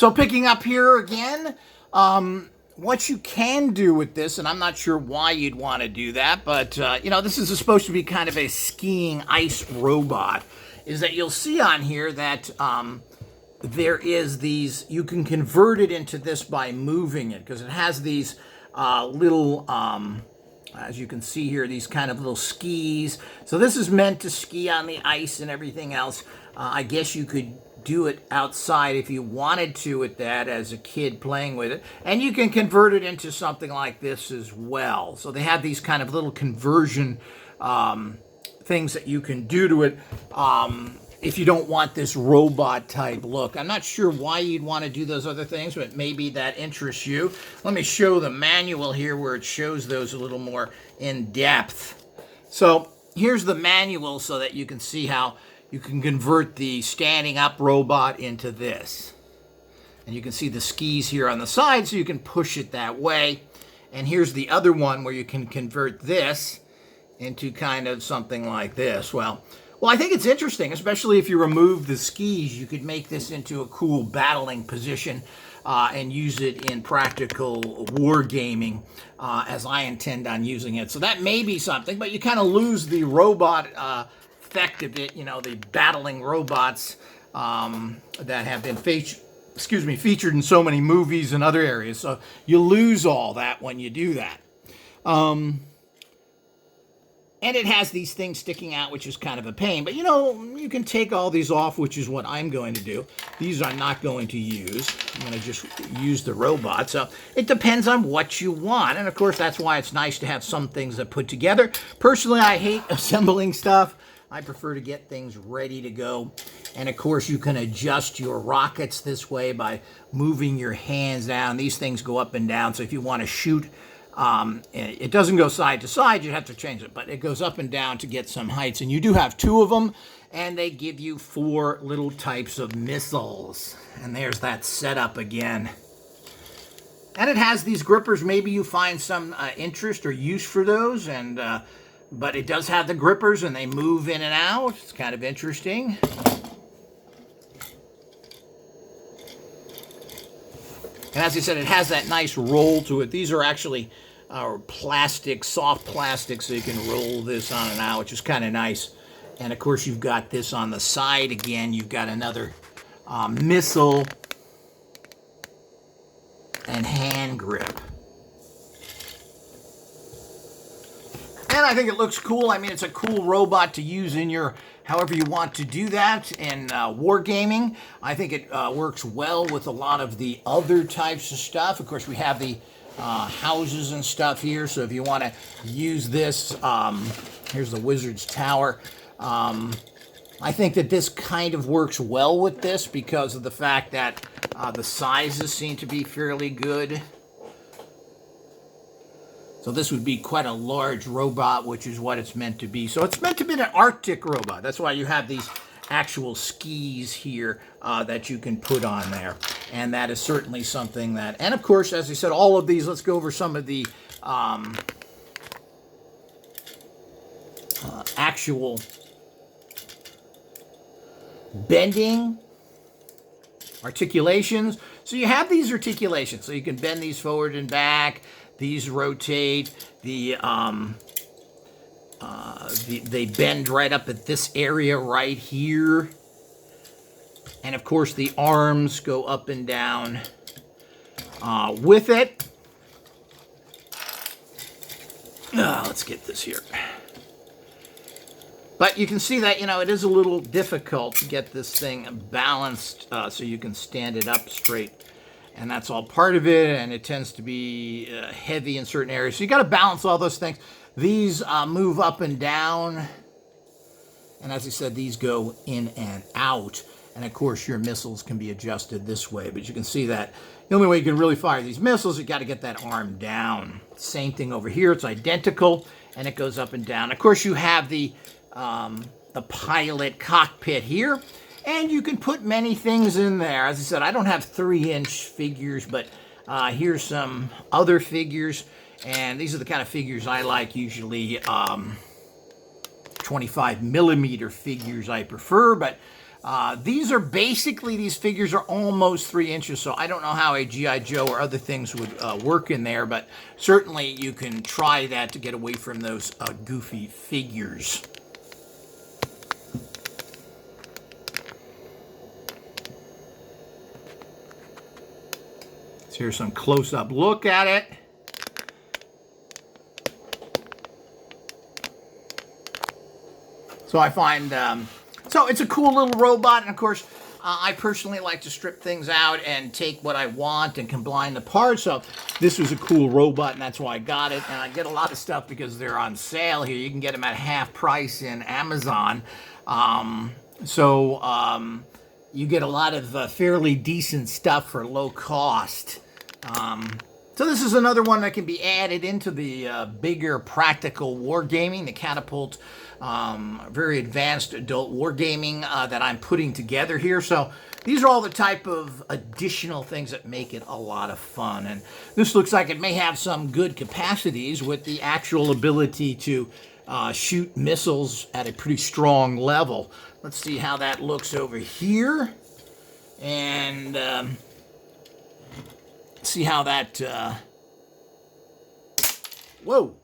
So picking up here again, what you can do with this, and I'm not sure why you'd want to do that, but, you know, this is supposed to be kind of a skiing ice robot, is that you'll see on here that there is these, you can convert it into this by moving it, because it has these little, as you can see here, these kind of little skis. So this is meant to ski on the ice and everything else. I guess you could do it outside if you wanted to with that as a kid playing with it. And you can convert it into something like this as well. So they have these kind of little conversion things that you can do to it if you don't want this robot type look. I'm not sure why you'd want to do those other things, but maybe that interests you. Let me show the manual here where it shows those a little more in depth. So here's the manual so that you can see how you can convert the standing up robot into this. And you can see the skis here on the side, so you can push it that way. And here's the other one where you can convert this into kind of something like this. Well, I think it's interesting, especially if you remove the skis, you could make this into a cool battling position and use it in practical wargaming as I intend on using it. So that may be something, but you kind of lose the robot effect of it, you know, the battling robots that have been featured in so many movies and other areas. So you lose all that when you do that. And it has these things sticking out, which is kind of a pain. But, you know, you can take all these off, which is what I'm going to do. These I'm not going to use. I'm going to just use the robot. So it depends on what you want. And, of course, that's why it's nice to have some things that put together. Personally, I hate assembling stuff. I prefer to get things ready to go. And, of course, you can adjust your rockets this way by moving your hands down. These things go up and down. So if you want to shoot, it doesn't go side to side, you have to change it, but it goes up and down to get some heights. And you do have 2 of them, and they give you 4 little types of missiles. And there's that setup again. And it has these grippers. Maybe you find some interest or use for those, and but it does have the grippers, and they move in and out. It's kind of interesting. And as I said, it has that nice roll to it. These are actually plastic, soft plastic, so you can roll this on and out, which is kind of nice. And, of course, you've got this on the side again. You've got another missile and hand grip. And I think it looks cool. I mean, it's a cool robot to use in your, however you want to do that in wargaming. I think it works well with a lot of the other types of stuff. Of course, we have the houses and stuff here. So if you want to use this, here's the Wizard's Tower. I think that this kind of works well with this because of the fact that the sizes seem to be fairly good. So this would be quite a large robot, which is what it's meant to be. So it's meant to be an Arctic robot. That's why you have these actual skis here that you can put on there. And that is certainly something that... And, of course, as I said, all of these, let's go over some of the actual bending articulations. So you have these articulations. So you can bend these forward and back. These rotate, they bend right up at this area right here. And, of course, the arms go up and down with it. Let's get this here. But you can see that, you know, it is a little difficult to get this thing balanced so you can stand it up straight. And that's all part of it, and it tends to be heavy in certain areas. So you got to balance all those things. These move up and down. And as I said, these go in and out. And, of course, your missiles can be adjusted this way. But you can see that the only way you can really fire these missiles, you got to get that arm down. Same thing over here. It's identical, and it goes up and down. Of course, you have the pilot cockpit here. And you can put many things in there. As I said, I don't have 3-inch figures, but here's some other figures. And these are the kind of figures I like, usually 25 millimeter figures I prefer. But These are basically, these figures are almost 3 inches, so I don't know how a G.I. Joe or other things would work in there, but certainly you can try that to get away from those goofy figures. So here's some close-up look at it. So I find, so it's a cool little robot, and of course, I personally like to strip things out and take what I want and combine the parts. So this was a cool robot, and that's why I got it. And I get a lot of stuff because they're on sale here. You can get them at half price in Amazon. You get a lot of fairly decent stuff for low cost. So this is another one that can be added into the bigger practical wargaming, the Catapult, very advanced adult wargaming that I'm putting together here. So these are all the type of additional things that make it a lot of fun. And this looks like it may have some good capacities with the actual ability to shoot missiles at a pretty strong level. Let's see how that looks over here. And see how that, whoa.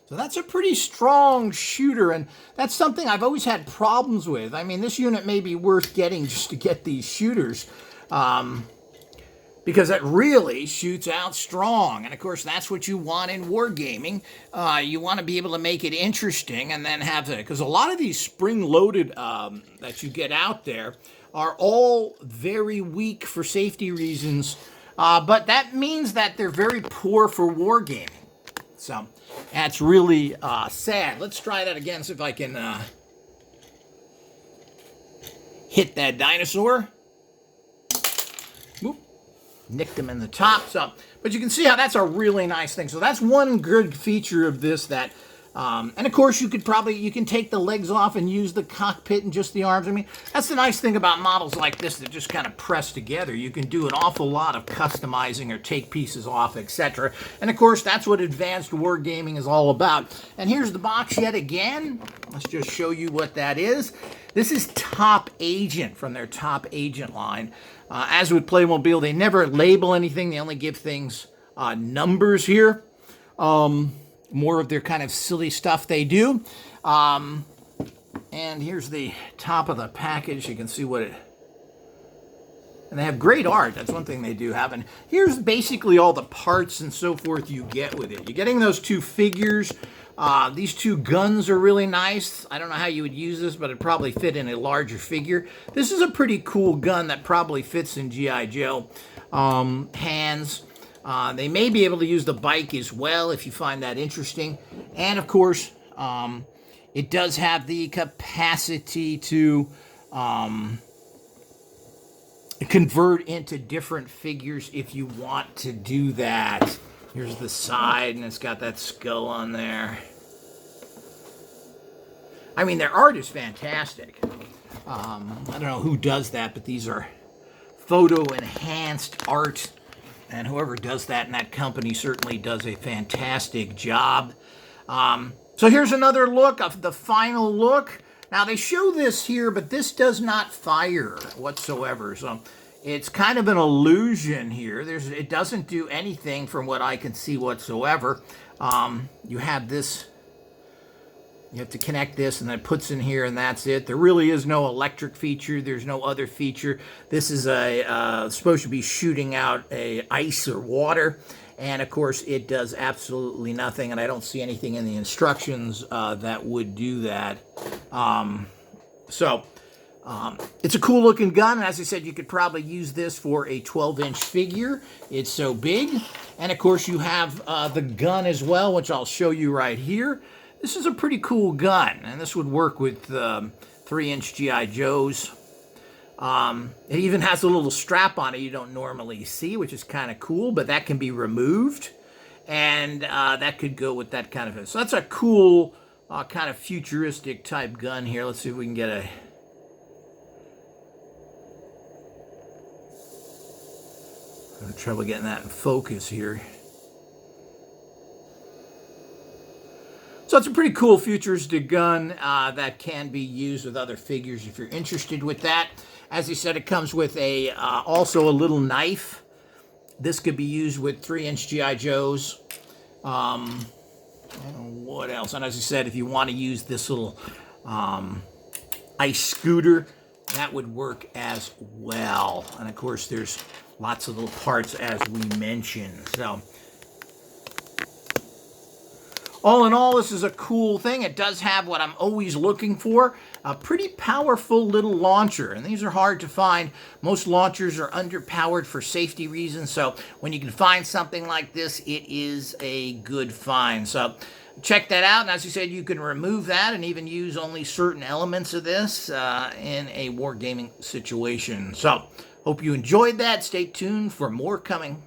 So that's a pretty strong shooter, and that's something I've always had problems with. I mean, this unit may be worth getting just to get these shooters, because it really shoots out strong. And of course, that's what you want in wargaming. You want to be able to make it interesting and then have it, because a lot of these spring-loaded that you get out there are all very weak for safety reasons. But that means that they're very poor for wargaming. So that's really sad. Let's try that again, see if I can hit that dinosaur. Whoop. Nicked him in the top. So, but you can see how that's a really nice thing. So that's one good feature of this that, and of course you can take the legs off and use the cockpit and just the arms. I mean, that's the nice thing about models like this that just kind of press together. You can do an awful lot of customizing or take pieces off, etc. And of course, that's what advanced wargaming is all about. And here's the box yet again. Let's just show you what that is. This is Top Agent from their Top Agent line. As with Playmobil, they never label anything. They only give things numbers here. More of their kind of silly stuff they do. And here's the top of the package. You can see what it... And they have great art. That's one thing they do have. And here's basically all the parts and so forth you get with it. You're getting those two figures. These two guns are really nice. I don't know how you would use this, but it'd probably fit in a larger figure. This is a pretty cool gun that probably fits in G.I. Joe hands. They may be able to use the bike as well if you find that interesting. And of course, it does have the capacity to convert into different figures if you want to do that. Here's the side, and it's got that skull on there. I mean, their art is fantastic. I don't know who does that, but these are photo-enhanced art. And whoever does that in that company certainly does a fantastic job. So here's another look of the final look. Now they show this here, but this does not fire whatsoever. So it's kind of an illusion here. It doesn't do anything from what I can see whatsoever. You have this. You have to connect this, and then it puts in here, and that's it. There really is no electric feature. There's no other feature. This is supposed to be shooting out ice or water, and of course, it does absolutely nothing, and I don't see anything in the instructions that would do that. It's a cool-looking gun, and as I said, you could probably use this for a 12-inch figure. It's so big, and of course, you have the gun as well, which I'll show you right here. This is a pretty cool gun, and this would work with 3-inch G.I. Joes. It even has a little strap on it you don't normally see, which is kind of cool, but that can be removed, and that could go with that kind of... So that's a cool kind of futuristic type gun here. Let's see if we can get a... I'm having trouble getting that in focus here. So it's a pretty cool futuristic gun that can be used with other figures if you're interested with that. As I said, it comes with a also a little knife. This could be used with 3-inch G.I. Joes. What else? And as I said, if you want to use this little ice scooter, that would work as well. And of course, there's lots of little parts as we mentioned. So all in all, this is a cool thing. It does have what I'm always looking for, a pretty powerful little launcher. And these are hard to find. Most launchers are underpowered for safety reasons. So when you can find something like this, it is a good find. So check that out. And as you said, you can remove that and even use only certain elements of this in a wargaming situation. So hope you enjoyed that. Stay tuned for more coming.